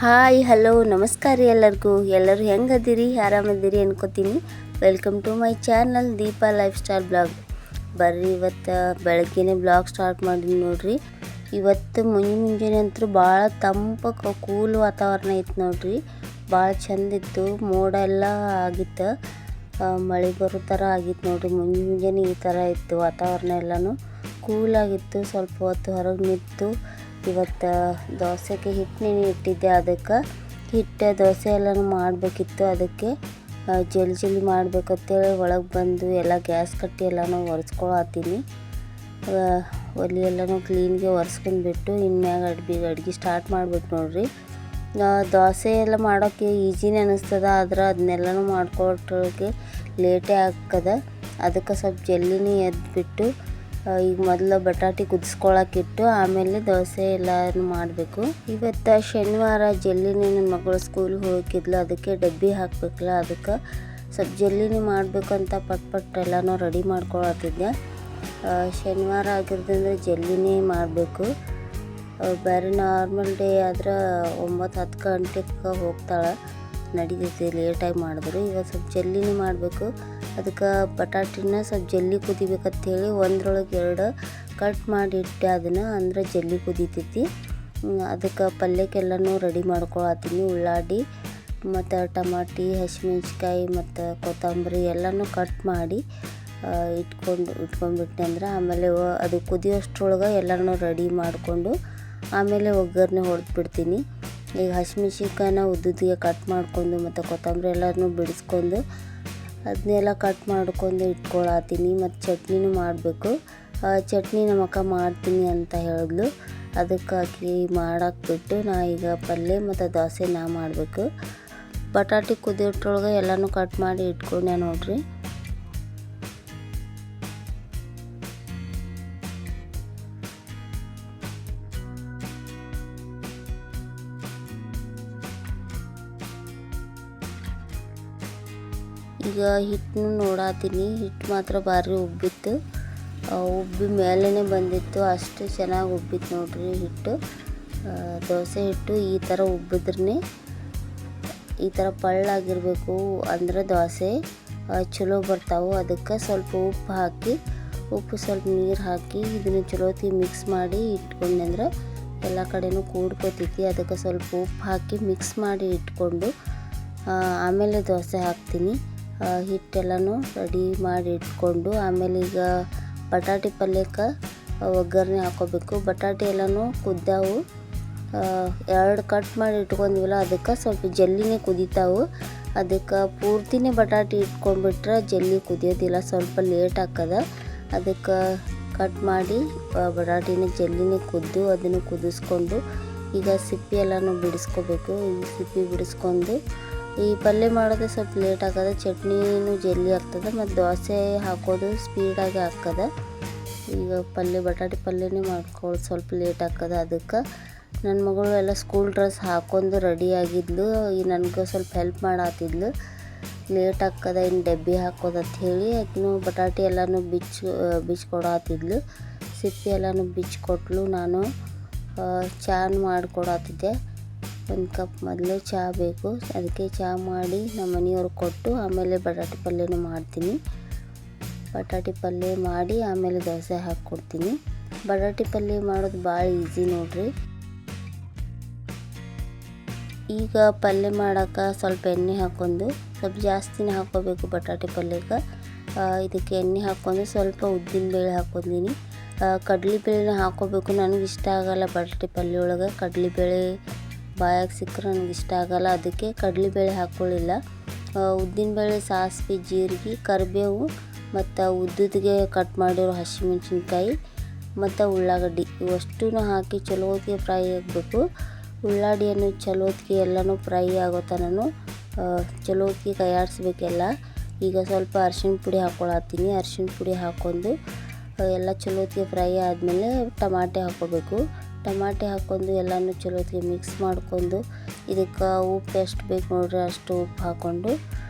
Hi hello ನಮಸ್ಕಾರ ರೀ ಎಲ್ಲರೂ ಹೆಂಗದಿರಿ ಆರಾಮದಿರಿ ಅನ್ಕೋತೀನಿ. Welcome to my channel Deepa lifestyle blog. ಬರ್ರಿ ಇವತ್ತು ಬೆಳಗ್ಗೆನೇ ಬ್ಲಾಗ್ ಸ್ಟಾರ್ಟ್ ಮಾಡಿ ನೋಡ್ರಿ. ಇವತ್ತು ಮುಂಜಾನೆ ಅಂತೂ ಭಾಳ ತಂಪ ಕೂಲ್ ವಾತಾವರಣ ಇತ್ತು ನೋಡ್ರಿ. ಭಾಳ ಚಂದ ಇತ್ತು, ಮೋಡ ಎಲ್ಲ ಆಗಿತ್ತು, ಮಳೆ ಬರೋ ಥರ ಆಗಿತ್ತು ನೋಡ್ರಿ. ಮುಂಜಾನೆ ಈ ಥರ ಇತ್ತು ವಾತಾವರಣ, ಎಲ್ಲನೂ ಕೂಲಾಗಿತ್ತು. ಸ್ವಲ್ಪ ಹೊತ್ತು ಹೊರಗೆ ನಿಂತು ಇವತ್ತು ದೋಸೆಗೆ ಹಿಟ್ಟು ಇಟ್ಟಿದ್ದೆ. ಅದಕ್ಕೆ ದೋಸೆ ಎಲ್ಲನೂ ಮಾಡಬೇಕಿತ್ತು. ಅದಕ್ಕೆ ಜಲ್ದಿ ಮಾಡ್ಬೇಕಂತೇಳಿ ಒಳಗೆ ಬಂದು ಎಲ್ಲ ಗ್ಯಾಸ್ ಕಟ್ಟಿ ಎಲ್ಲನೂ ಒರೆಸ್ಕೊಳತ್ತೀನಿ. ಒಲೆ ಎಲ್ಲನೂ ಕ್ಲೀನ್ಗೆ ಒರೆಸ್ಕೊಂಡ್ಬಿಟ್ಟು ಇನ್ಮ್ಯಾಗ ಅಡ್ಗೆ ಸ್ಟಾರ್ಟ್ ಮಾಡ್ಬೇಕು ನೋಡ್ರಿ. ದೋಸೆ ಎಲ್ಲ ಮಾಡೋಕ್ಕೆ ಈಜಿನೇ ಅನ್ನಿಸ್ತದ, ಆದ್ರೆ ಅದನ್ನೆಲ್ಲನೂ ಮಾಡ್ಕೊಳೋಕ್ಕೆ ಲೇಟೇ ಆಗ್ತದ. ಅದಕ್ಕೆ ಸ್ವಲ್ಪ ಜಲ್ದಿನೇ ಎದ್ಬಿಟ್ಟು ಈಗ ಮೊದಲು ಬಟಾಟೆ ಕುದಿಸ್ಕೊಳಕ್ಕಿಟ್ಟು ಆಮೇಲೆ ದೋಸೆ ಎಲ್ಲನೂ ಮಾಡಬೇಕು. ಇವತ್ತು ಶನಿವಾರ ಜಲ್ದಿನೇ ನನ್ನ ಮಗಳು ಸ್ಕೂಲ್ಗೆ ಹೋಗಿದ್ಲು, ಅದಕ್ಕೆ ಡಬ್ಬಿ ಹಾಕಬೇಕಲ್ಲ, ಅದಕ್ಕೆ ಸ್ವಲ್ಪ ಜಲ್ದಿನೇ ಮಾಡಬೇಕು ಅಂತ ಪಟ್ ಎಲ್ಲನೂ ರೆಡಿ ಮಾಡ್ಕೊಳತ್ತಿದ್ದೆ. ಶನಿವಾರ ಆಗಿರೋದ್ರಿಂದ ಜಲ್ದಿನೇ ಮಾಡಬೇಕು. ಬೇರೆ ನಾರ್ಮಲ್ ಡೇ ಆದ್ರೆ 9-10 ಗಂಟೆಗೆ ಹೋಗ್ತಾಳೆ, ನಡೀತೈತಿ ಲೇಟಾಗಿ ಮಾಡಿದ್ರು. ಈಗ ಸ್ವಲ್ಪ ಜಲ್ದಿನೇ ಮಾಡಬೇಕು. ಅದಕ್ಕೆ ಬಟಾಟಿನ ಸ್ವಲ್ಪ ಜಲ್ದಿ ಕುದಿಬೇಕಂತೇಳಿ ಒಂದ್ರೊಳಗೆ 2 ಕಟ್ ಮಾಡಿ ಇಟ್ಟೆ, ಅದನ್ನು ಅಂದ್ರೆ ಜಲ್ದಿ ಕುದೀತೈತಿ. ಅದಕ್ಕೆ ಪಲ್ಯಕ್ಕೆಲ್ಲನೂ ರೆಡಿ ಮಾಡ್ಕೊಳತ್ತೀನಿ. ಉಳ್ಳಾಗಡ್ಡಿ ಮತ್ತು ಟಮಾಟಿ, ಹಸಿಮೆಣ್ಸಿಕಾಯಿ ಮತ್ತು ಕೊತ್ತಂಬರಿ ಎಲ್ಲನೂ ಕಟ್ ಮಾಡಿ ಇಟ್ಕೊಂಡ್ಬಿಟ್ಟೆ. ಅಂದ್ರೆ ಆಮೇಲೆ ಅದು ಕುದಿಯೋಷ್ಟ್ರೊಳಗೆ ಎಲ್ಲನೂ ರೆಡಿ ಮಾಡಿಕೊಂಡು ಆಮೇಲೆ ಒಗ್ಗರಣೆ ಹೊಡೆದ್ಬಿಡ್ತೀನಿ. ಈಗ ಹಸಿಮೆಣ್ಸಿಕಾಯಿನ ಉದ್ದುದಿಗೆ ಕಟ್ ಮಾಡ್ಕೊಂಡು ಮತ್ತು ಕೊತ್ತಂಬರಿ ಎಲ್ಲನೂ ಬಿಡಿಸ್ಕೊಂಡು ಅದನ್ನೆಲ್ಲ ಕಟ್ ಮಾಡ್ಕೊಂಡು ಇಟ್ಕೊಳತ್ತೀನಿ. ಮತ್ತು ಚಟ್ನಿನೂ ಮಾಡಬೇಕು. ಚಟ್ನಿ ನಮ್ಮ ಅಕ್ಕ ಮಾಡ್ತೀನಿ ಅಂತ ಹೇಳಿದ್ಲು, ಅದಕ್ಕಾಗಿ ಮಾಡಾಕ್ಬಿಟ್ಟು ನಾ ಈಗ ಪಲ್ಯ ಮತ್ತು ದೋಸೆ ಮಾಡಬೇಕು. ಬಟಾಟೆ ಕುದಿಯೋಟ್ರೊಳಗೆ ಎಲ್ಲನೂ ಕಟ್ ಮಾಡಿ ಇಟ್ಕೊಂಡೆ ನೋಡ್ರಿ. ಈಗ ಹಿಟ್ಟನ್ನು ನೋಡತ್ತೀನಿ. ಹಿಟ್ಟು ಮಾತ್ರ ಭಾರಿ ಉಬ್ಬಿತ್ತು, ಉಬ್ಬಿ ಮೇಲೇ ಬಂದಿತ್ತು, ಅಷ್ಟು ಚೆನ್ನಾಗಿ ಉಬ್ಬಿತ್ತು ನೋಡ್ರಿ ಹಿಟ್ಟು. ದೋಸೆ ಹಿಟ್ಟು ಈ ಥರ ಉಬ್ಬಿದ್ರೇ, ಈ ಥರ ಪಳ್ಳಾಗಿರಬೇಕು, ಅಂದ್ರೆ ದೋಸೆ ಚಲೋ ಬರ್ತಾವೆ. ಅದಕ್ಕೆ ಸ್ವಲ್ಪ ಉಪ್ಪು ಸ್ವಲ್ಪ ನೀರು ಹಾಕಿ ಇದನ್ನು ಚಲೋತಿ ಮಿಕ್ಸ್ ಮಾಡಿ ಇಟ್ಕೊಂಡೆ ಅಂದ್ರೆ ಎಲ್ಲ ಕಡೆನೂ ಕೂಡ್ಕೊತೈತಿ. ಅದಕ್ಕೆ ಸ್ವಲ್ಪ ಉಪ್ಪು ಹಾಕಿ ಮಿಕ್ಸ್ ಮಾಡಿ ಇಟ್ಕೊಂಡು ಆಮೇಲೆ ದೋಸೆ ಹಾಕ್ತೀನಿ. ಹಿಟ್ಟೆಲ್ಲನೂ ರೆಡಿ ಮಾಡಿ ಇಟ್ಕೊಂಡು ಆಮೇಲೆ ಈಗ ಬಟಾಟೆ ಪಲ್ಯಕ್ಕೆ ಒಗ್ಗರಣೆ ಹಾಕೋಬೇಕು. ಬಟಾಟೆ ಎಲ್ಲನೂ ಕುದ್ದಾವು, 2 ಕಟ್ ಮಾಡಿ ಇಟ್ಕೊಂಡಿವಲ್ಲ, ಅದಕ್ಕೆ ಸ್ವಲ್ಪ ಜಲ್ದಿನೇ ಕುದೀತಾವೆ. ಅದಕ್ಕೆ ಪೂರ್ತಿನೇ ಬಟಾಟೆ ಇಟ್ಕೊಂಡ್ಬಿಟ್ರೆ ಜಲ್ದಿ ಕುದಿಯೋದಿಲ್ಲ, ಸ್ವಲ್ಪ ಲೇಟ್ ಆಗ್ತದ. ಅದಕ್ಕೆ ಕಟ್ ಮಾಡಿ ಬಟಾಟಿನ ಜಲ್ದಿನೇ ಕುದ್ದು ಅದನ್ನು ಕುದಿಸ್ಕೊಂಡು ಈಗ ಸಿಪ್ಪಿ ಎಲ್ಲನೂ ಬಿಡಿಸ್ಕೋಬೇಕು. ಈ ಸಿಪ್ಪಿ ಬಿಡಿಸ್ಕೊಂಡು ಈ ಪಲ್ಯ ಮಾಡೋದು ಸ್ವಲ್ಪ ಲೇಟ್ ಆಗ್ತದೆ, ಚಟ್ನಿನೂ ಜಲ್ದಿ ಆಗ್ತದೆ, ಮತ್ತು ದೋಸೆ ಹಾಕೋದು ಸ್ಪೀಡಾಗಿ ಆಗ್ತದೆ. ಈಗ ಬಟಾಟೆ ಪಲ್ಯನೇ ಮಾಡ್ಕೊಳ್ಳೋದು ಸ್ವಲ್ಪ ಲೇಟ್ ಆಗ್ತದೆ. ಅದಕ್ಕೆ ನನ್ನ ಮಗಳು ಎಲ್ಲ ಸ್ಕೂಲ್ ಡ್ರೆಸ್ ಹಾಕ್ಕೊಂಡು ರೆಡಿ ಆಗಿದ್ಲು, ಈಗ ನನಗೆ ಸ್ವಲ್ಪ ಹೆಲ್ಪ್ ಮಾಡತ್ತಿದ್ಲು. ಲೇಟ್ ಆಗ್ತದೆ ಇನ್ನು ಡಬ್ಬಿ ಹಾಕೋದಂತ ಹೇಳಿ ಆಕಿನೂ ಬಟಾಟೆ ಎಲ್ಲನೂ ಬಿಚ್ಕೊಡತ್ತಿದ್ಲು. ಸಿಪ್ಪಿ ಎಲ್ಲನೂ ಬಿಚ್ಕೊಟ್ಲು. ನಾನು ಚಹಾ ಮಾಡಿಕೊಡತ್ತಿದ್ದೆ. 1 ಕಪ್ ಮೊದಲು ಚಹಾ ಬೇಕು, ಅದಕ್ಕೆ ಚಹಾ ಮಾಡಿ ನಮ್ಮ ಮನೆಯವ್ರಿಗೆ ಕೊಟ್ಟು ಆಮೇಲೆ ಬಟಾಟೆ ಪಲ್ಯನೂ ಮಾಡ್ತೀನಿ. ಬಟಾಟೆ ಪಲ್ಯ ಮಾಡಿ ಆಮೇಲೆ ದೋಸೆ ಹಾಕ್ಕೊಡ್ತೀನಿ. ಬಟಾಟೆ ಪಲ್ಯ ಮಾಡೋದು ಭಾಳ ಈಸಿ ನೋಡ್ರಿ. ಈಗ ಪಲ್ಯ ಮಾಡೋಕೆ ಸ್ವಲ್ಪ ಎಣ್ಣೆ ಹಾಕ್ಕೊಂಡು, ಸ್ವಲ್ಪ ಜಾಸ್ತಿನೇ ಹಾಕ್ಕೋಬೇಕು ಬಟಾಟೆ ಪಲ್ಯಕ್ಕೆ. ಇದಕ್ಕೆ ಎಣ್ಣೆ ಹಾಕ್ಕೊಂಡು ಸ್ವಲ್ಪ ಉದ್ದಿನಬೇಳೆ ಹಾಕ್ಕೊಂಡಿನಿ. ಕಡಲೆಬೇಳೆನ ಹಾಕ್ಕೋಬೇಕು. ನನಗೆ ಇಷ್ಟ ಆಗಲ್ಲ ಬಟಾಟೆ ಪಲ್ಯ ಒಳಗೆ ಕಡಲೆಬೇಳೆ ಬಾಯಾಗಿ ಸಿಕ್ಕರೆ ನನಗೆ ಇಷ್ಟ ಆಗಲ್ಲ, ಅದಕ್ಕೆ ಕಡಲೆಬೇಳೆ ಹಾಕ್ಕೊಳ್ಳಿಲ್ಲ. ಉದ್ದಿನಬೇಳೆ, ಸಾಸಿವೆ, ಜೀರಿಗೆ, ಕರಿಬೇವು ಮತ್ತು ಉದ್ದುದಿಗೆ ಕಟ್ ಮಾಡಿರೋ ಹಸಿಮೆಣ್ಸಿನ್ಕಾಯಿ ಮತ್ತು ಉಳ್ಳಾಗಡ್ಡಿ ಇವಷ್ಟೂ ಹಾಕಿ ಚಲೋತ್ತಿಗೆ ಫ್ರೈ ಆಗಬೇಕು. ಉಳ್ಳಾಗಡ್ಡಿಯನ್ನು ಚಲೋತ್ತಿಗೆ ಎಲ್ಲನೂ ಫ್ರೈ ಆಗೋ ತನಕ ಚಲೋತ್ತಿಗೆ ಕೈಯಾಡಿಸ್ಬೇಕೆಲ್ಲ. ಈಗ ಸ್ವಲ್ಪ ಅರಿಶಿಣ ಪುಡಿ ಹಾಕ್ಕೊಳತ್ತೀನಿ. ಅರಿಶಿಣ ಪುಡಿ ಹಾಕ್ಕೊಂಡು ಎಲ್ಲ ಚಲೋತ್ತಿಗೆ ಫ್ರೈ ಆದಮೇಲೆ ಟಮಾಟೆ ಹಾಕ್ಕೋಬೇಕು. ಟಮಾಟೆ ಹಾಕ್ಕೊಂಡು ಎಲ್ಲನೂ ಚಲೋತ್ತಿಗೆ ಮಿಕ್ಸ್ ಮಾಡ್ಕೊಂಡು ಇದಕ್ಕೆ ಉಪ್ಪು ಎಷ್ಟು ಬೇಕು ನೋಡ್ರಿ ಅಷ್ಟು ಉಪ್ಪು ಹಾಕ್ಕೊಂಡು,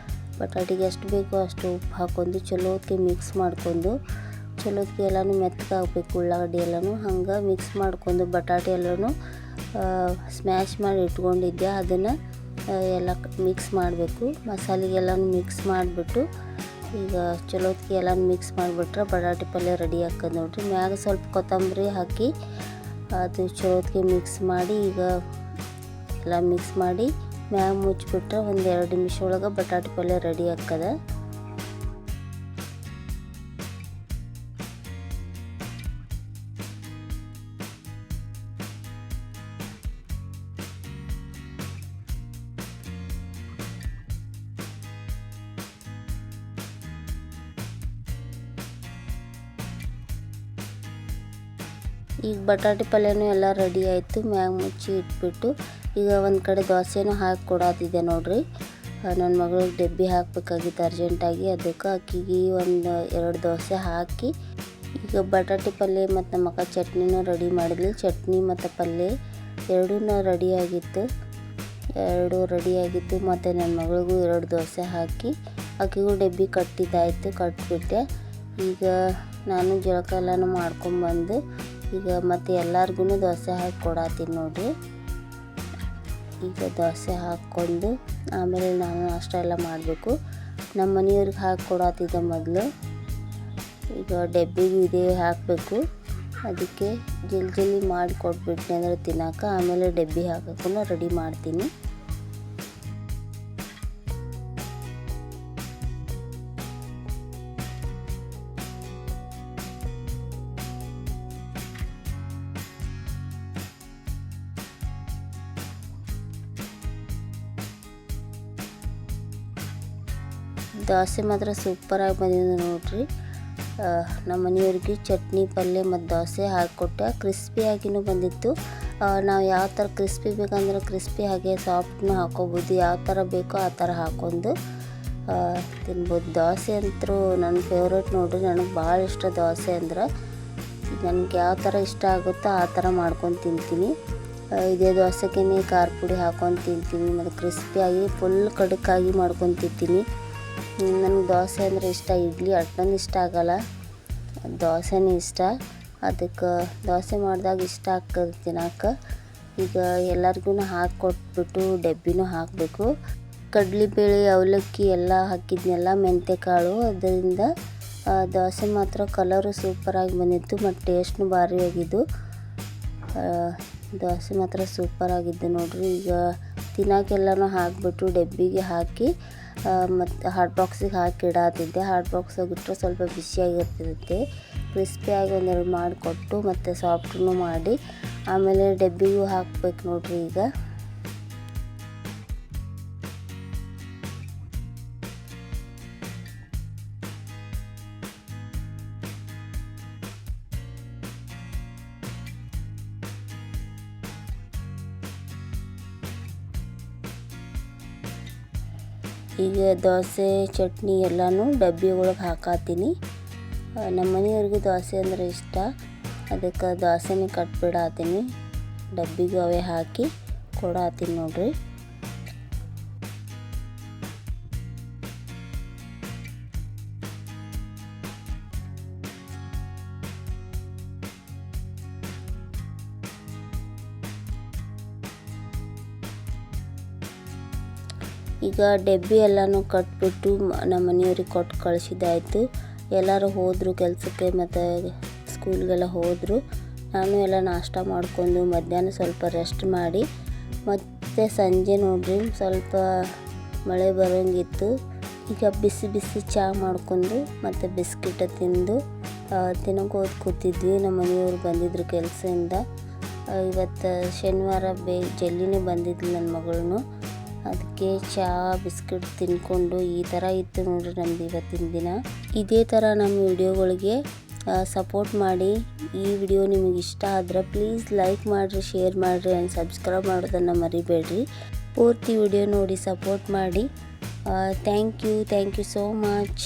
ಬಟಾಟಿಗೆ ಎಷ್ಟು ಬೇಕೋ ಅಷ್ಟು ಉಪ್ಪು ಹಾಕ್ಕೊಂಡು ಚಲೋತ್ತಿಗೆ ಮಿಕ್ಸ್ ಮಾಡ್ಕೊಂಡು ಚಲೋತ್ತಿಗೆ ಎಲ್ಲನೂ ಮೆತ್ತಗಾಗಬೇಕು. ಉಳ್ಳಾಗಡ್ಡಿ ಎಲ್ಲನೂ ಹಂಗೆ ಮಿಕ್ಸ್ ಮಾಡ್ಕೊಂಡು ಬಟಾಟೆ ಎಲ್ಲನೂ ಸ್ಮ್ಯಾಶ್ ಮಾಡಿ ಇಟ್ಕೊಂಡಿದ್ದೆ ಅದನ್ನು ಎಲ್ಲ ಮಿಕ್ಸ್ ಮಾಡಬೇಕು. ಮಸಾಲೆಗೆಲ್ಲನೂ ಮಿಕ್ಸ್ ಮಾಡಿಬಿಟ್ಟು ಈಗ ಚಲೋತ್ಗೆ ಎಲ್ಲ ಮಿಕ್ಸ್ ಮಾಡಿಬಿಟ್ರೆ ಬಟಾಟೆ ಪಲ್ಯ ರೆಡಿ ಆಗ್ತದೆ ನೋಡಿರಿ. ಮ್ಯಾಗ ಸ್ವಲ್ಪ ಕೊತ್ತಂಬರಿ ಹಾಕಿ ಅದು ಚಲೋತ್ಗೆ ಮಿಕ್ಸ್ ಮಾಡಿ ಈಗ ಎಲ್ಲ ಮಿಕ್ಸ್ ಮಾಡಿ ಮ್ಯಾಗ ಮುಚ್ಚಿಬಿಟ್ರೆ ಒಂದು 2 ನಿಮಿಷ ಒಳಗೆ ಬಟಾಟೆ ಪಲ್ಯ ರೆಡಿ ಆಗ್ತದೆ. ಈಗ ಬಟಾಟೆ ಪಲ್ಯನೂ ಎಲ್ಲ ರೆಡಿ ಆಯಿತು. ಮ್ಯಾಗ ಮುಚ್ಚಿ ಇಟ್ಬಿಟ್ಟು ಈಗ ಒಂದು ಕಡೆ ದೋಸೆನೂ ಹಾಕಿ ಕೊಡಾತಿದ್ದೆ ನೋಡಿರಿ. ನನ್ನ ಮಗಳಿಗೆ ಡಬ್ಬಿ ಹಾಕಬೇಕಾಗಿತ್ತು ಅರ್ಜೆಂಟಾಗಿ, ಅದಕ್ಕೆ ಅಕ್ಕಿಗೆ 1-2 ದೋಸೆ ಹಾಕಿ ಈಗ ಬಟಾಟೆ ಪಲ್ಯ ಮತ್ತು ನಮ್ಮ ಅಕ್ಕ ಚಟ್ನಿನೂ ರೆಡಿ ಮಾಡಿದ್ವಿ. ಚಟ್ನಿ ಮತ್ತು ಪಲ್ಯ ಎರಡೂ ರೆಡಿಯಾಗಿತ್ತು. ಮತ್ತು ನನ್ನ ಮಗಳಿಗೂ 2 ದೋಸೆ ಹಾಕಿ ಅಕ್ಕಿಗೂ ಡಬ್ಬಿ ಕಟ್ಟಿಬಿಟ್ಟೆ. ಈಗ ನಾನು ಜಳಕ ಎಲ್ಲನೂ ಮಾಡ್ಕೊಂಬಂದು ಈಗ ಮತ್ತು ಎಲ್ಲರಿಗೂ ದೋಸೆ ಹಾಕಿ ಕೊಡಾತೀನಿ ನೋಡಿರಿ. ಈಗ ದೋಸೆ ಹಾಕ್ಕೊಂಡು ಆಮೇಲೆ ನಾನು ಅಷ್ಟ ಎಲ್ಲ ಮಾಡಬೇಕು. ನಮ್ಮ ಮನೆಯವ್ರಿಗೆ ಹಾಕಿ ಕೊಡಾತಿದ್ದೆ ಮೊದಲು. ಈಗ ಡಬ್ಬಿಗೂ ಇದೇ ಹಾಕಬೇಕು, ಅದಕ್ಕೆ ಜಲ್ದಿ ಮಾಡಿ ಕೊಟ್ಬಿಟ್ನೆ ಅಂದರೆ ತಿನ್ನೋಕೆ ಆಮೇಲೆ ಡಬ್ಬಿ ಹಾಕೋಕ್ಕೂ ರೆಡಿ ಮಾಡ್ತೀನಿ. ದೋಸೆ ಮಾತ್ರ ಸೂಪರಾಗಿ ಬಂದಿದೆ ನೋಡಿರಿ. ನಮ್ಮ ಮನೆಯವ್ರಿಗೆ ಚಟ್ನಿ ಪಲ್ಯ ಮತ್ತು ದೋಸೆ ಹಾಕಿಕೊಟ್ಟೆ. ಕ್ರಿಸ್ಪಿಯಾಗಿಯೂ ಬಂದಿತ್ತು. ನಾವು ಯಾವ ಥರ ಕ್ರಿಸ್ಪಿ ಬೇಕಂದ್ರೆ ಕ್ರಿಸ್ಪಿ ಹಾಗೆ ಸಾಫ್ಟ್ನೂ ಹಾಕೋಬೋದು, ಯಾವ ಥರ ಬೇಕೋ ಆ ಥರ ಹಾಕ್ಕೊಂಡು ತಿನ್ಬೋದು. ದೋಸೆ ಅಂತೂ ನನ್ನ ಫೇವ್ರೇಟ್ ನೋಡಿರಿ. ನನಗೆ ಭಾಳ ಇಷ್ಟ ದೋಸೆ ಅಂದ್ರೆ. ನನಗೆ ಯಾವ ಥರ ಇಷ್ಟ ಆಗುತ್ತೋ ಆ ಥರ ಮಾಡ್ಕೊಂಡು ತಿಂತೀನಿ. ಇದೇ ದೋಸೆಗೆ ಖಾರ ಪುಡಿ ಹಾಕ್ಕೊಂಡು ತಿಂತೀನಿ ಮತ್ತು ಕ್ರಿಸ್ಪಿಯಾಗಿ ಫುಲ್ ಕಡಕ್ಕಾಗಿ ಮಾಡ್ಕೊಂಡು ತಿಂತೀನಿ. ನನಗೆ ದೋಸೆ ಅಂದರೆ ಇಷ್ಟ. ಇಡ್ಲಿ ಅಷ್ಟೊಂದು ಇಷ್ಟ ಆಗೋಲ್ಲ, ದೋಸೆನೇ ಇಷ್ಟ. ಅದಕ್ಕೆ ದೋಸೆ ಮಾಡಿದಾಗ ಇಷ್ಟ ಆಗ್ತದೆ ತಿನ್ನೋಕೆ. ಈಗ ಎಲ್ಲರಿಗೂ ಹಾಕಿಕೊಟ್ಬಿಟ್ಟು ಡಬ್ಬಿನೂ ಹಾಕಬೇಕು. ಕಡಲೆಬೇಳೆ ಅವಲಕ್ಕಿ ಎಲ್ಲ ಹಾಕಿದ್ನೆಲ್ಲ, ಮೆಂತ್ಯಕಾಳು, ಅದರಿಂದ ದೋಸೆ ಮಾತ್ರ ಕಲರು ಸೂಪರಾಗಿ ಬಂದಿತ್ತು ಮತ್ತು ಟೇಸ್ಟ್ನೂ ಭಾರಿ ಆಗಿದ್ದು. ದೋಸೆ ಮಾತ್ರ ಸೂಪರಾಗಿದ್ದು ನೋಡಿರಿ. ಈಗ ತಿನ್ನೋಕೆಲ್ಲನೂ ಹಾಕಿಬಿಟ್ಟು ಡಬ್ಬಿಗೆ ಹಾಕಿ ಮತ್ತು ಹಾಟ್ ಬಾಕ್ಸಿಗೆ ಹಾಕಿ ಇಡಾತಿದ್ದೆ. ಹಾಟ್ ಬಾಕ್ಸಾಗಿ ಇಟ್ಟರೆ ಸ್ವಲ್ಪ ಬಿಸಿಯಾಗಿರ್ತೈತೆ. ಕ್ರಿಸ್ಪಿಯಾಗಿ 1-2 ಮಾಡಿಕೊಟ್ಟು ಮತ್ತು ಸಾಫ್ಟೂ ಮಾಡಿ ಆಮೇಲೆ ಡಬ್ಬಿಗೂ ಹಾಕ್ಬೇಕು ನೋಡಿರಿ. ಈಗ ದೋಸೆ ಚಟ್ನಿ ಎಲ್ಲನೂ ಡಬ್ಬಿ ಒಳಗೆ ಹಾಕಾತೀನಿ. ನಮ್ಮ ಮನೆಯವ್ರಿಗೆ ದೋಸೆ ಅಂದರೆ ಇಷ್ಟ, ಅದಕ್ಕೆ ದೋಸೆನೇ ಕಟ್ಬಿಡಾತೀನಿ. ಡಬ್ಬಿಗೆ ಅವೇ ಹಾಕಿ ಕೊಡಾತೀನಿ ನೋಡಿರಿ. ಈಗ ಡಬ್ಬಿ ಎಲ್ಲನೂ ಕಟ್ಬಿಟ್ಟು ನಮ್ಮ ಮನೆಯವ್ರಿಗೆ ಕೊಟ್ಟು ಕಳಿಸಿದ್ದಾಯಿತು. ಎಲ್ಲರೂ ಹೋದರು ಕೆಲಸಕ್ಕೆ ಮತ್ತು ಸ್ಕೂಲ್ಗೆಲ್ಲ ಹೋದರು. ನಾನು ಎಲ್ಲ ನಾಷ್ಟ ಮಾಡಿಕೊಂಡು ಮಧ್ಯಾಹ್ನ ಸ್ವಲ್ಪ ರೆಸ್ಟ್ ಮಾಡಿ ಮತ್ತು ಸಂಜೆ ನೋಡ್ರಿ ಸ್ವಲ್ಪ ಮಳೆ ಬರೋಂಗಿತ್ತು. ಈಗ ಬಿಸಿ ಬಿಸಿ ಚಹಾ ಮಾಡ್ಕೊಂಡು ಮತ್ತು ಬಿಸ್ಕಿಟ ತಿಂದು ತಿನ್ನೋಕೆ ಕೂತಿದ್ವಿ. ನಮ್ಮ ಮನೆಯವ್ರು ಬಂದಿದ್ರು ಕೆಲಸದಿಂದ. ಇವತ್ತು ಶನಿವಾರ ಜಲ್ದಿನೇ ಬಂದಿದ್ಲು ನನ್ನ ಮಗಳೂ. ಅದಕ್ಕೆ ಚಹಾ ಬಿಸ್ಕಿಟ್ ತಿನ್ಕೊಂಡು ಈ ಥರ ಇತ್ತು ನೋಡ್ರಿ ನಮ್ದು ಇವತ್ತಿನ ದಿನ. ಇದೇ ಥರ ನಮ್ಮ ವಿಡಿಯೋಗಳಿಗೆ ಸಪೋರ್ಟ್ ಮಾಡಿ. ಈ ವಿಡಿಯೋ ನಿಮಗೆ ಇಷ್ಟ ಆದರೆ ಪ್ಲೀಸ್ ಲೈಕ್ ಮಾಡಿರಿ, ಶೇರ್ ಮಾಡಿರಿ ಆ್ಯಂಡ್ ಸಬ್ಸ್ಕ್ರೈಬ್ ಮಾಡೋದನ್ನು ಮರಿಬೇಡ್ರಿ. ಪೂರ್ತಿ ವಿಡಿಯೋ ನೋಡಿ ಸಪೋರ್ಟ್ ಮಾಡಿ. Thank you so much.